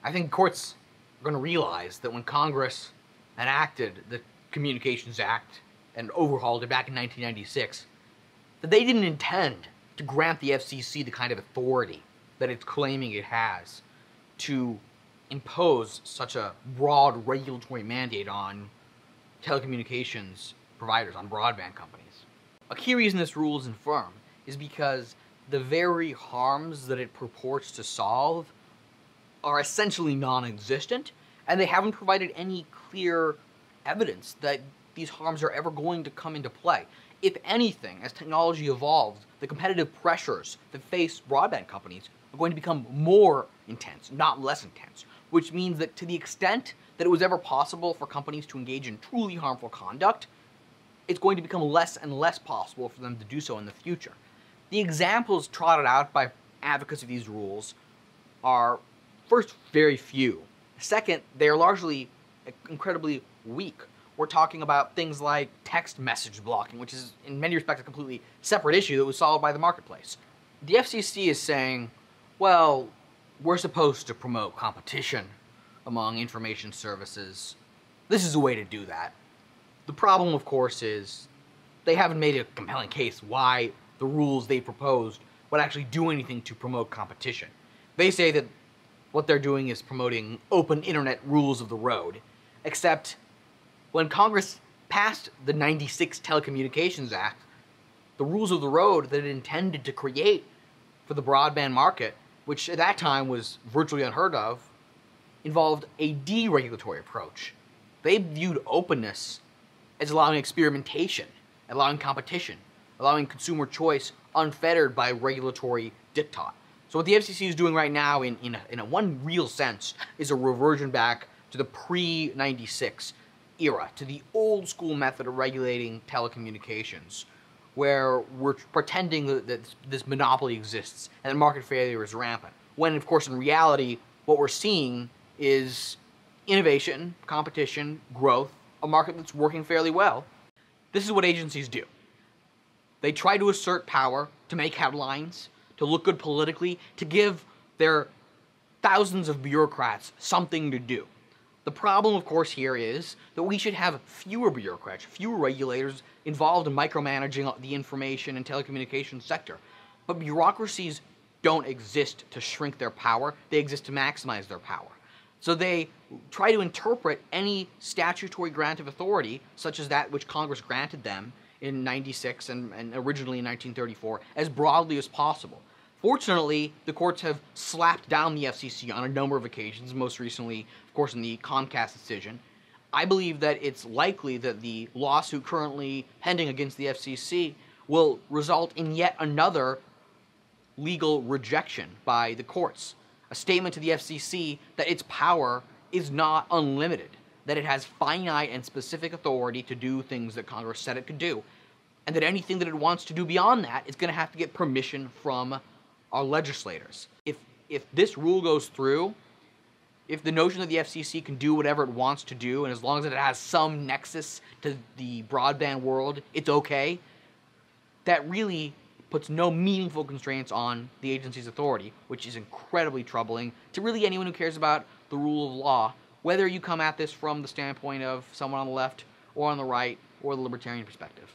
I think courts are going to realize that when Congress enacted the Communications Act and overhauled it back in 1996, that they didn't intend to grant the FCC the kind of authority that it's claiming it has to impose such a broad regulatory mandate on telecommunications providers, on broadband companies. A key reason this rule is infirm is because the very harms that it purports to solve are essentially non-existent, and they haven't provided any clear evidence that these harms are ever going to come into play. If anything, as technology evolves, the competitive pressures that face broadband companies are going to become more intense, not less intense, which means that to the extent that it was ever possible for companies to engage in truly harmful conduct, it's going to become less and less possible for them to do so in the future. The examples trotted out by advocates of these rules are, first, very few. Second, they are largely incredibly weak. We're talking about things like text message blocking, which is in many respects a completely separate issue that was solved by the marketplace. The FCC is saying, well, we're supposed to promote competition among information services. This is a way to do that. The problem, of course, is they haven't made a compelling case why the rules they proposed would actually do anything to promote competition. They say that what they're doing is promoting open internet rules of the road, except when Congress passed the '96 Telecommunications Act, the rules of the road that it intended to create for the broadband market, which at that time was virtually unheard of, involved a deregulatory approach. They viewed openness as allowing experimentation, allowing competition, allowing consumer choice unfettered by regulatory diktat. So what the FCC is doing right now, in a one real sense, is a reversion back to the pre-'96 era, to the old school method of regulating telecommunications, where we're pretending that this monopoly exists and that market failure is rampant. When, of course, in reality, what we're seeing is innovation, competition, growth, a market that's working fairly well. This is what agencies do. They try to assert power, to make headlines, to look good politically, to give their thousands of bureaucrats something to do. The problem, of course, here is that we should have fewer bureaucrats, fewer regulators involved in micromanaging the information and telecommunications sector. But bureaucracies don't exist to shrink their power, they exist to maximize their power. So they try to interpret any statutory grant of authority, such as that which Congress granted them in '96 and originally in 1934, as broadly as possible. Fortunately, the courts have slapped down the FCC on a number of occasions, most recently, of course, in the Comcast decision. I believe that it's likely that the lawsuit currently pending against the FCC will result in yet another legal rejection by the courts. A statement to the FCC that its power is not unlimited, that it has finite and specific authority to do things that Congress said it could do, and that anything that it wants to do beyond that is going to have to get permission from our legislators. If this rule goes through, if the notion that the FCC can do whatever it wants to do, and as long as it has some nexus to the broadband world, it's okay, that really puts no meaningful constraints on the agency's authority, which is incredibly troubling to really anyone who cares about the rule of law, whether you come at this from the standpoint of someone on the left or on the right or the libertarian perspective.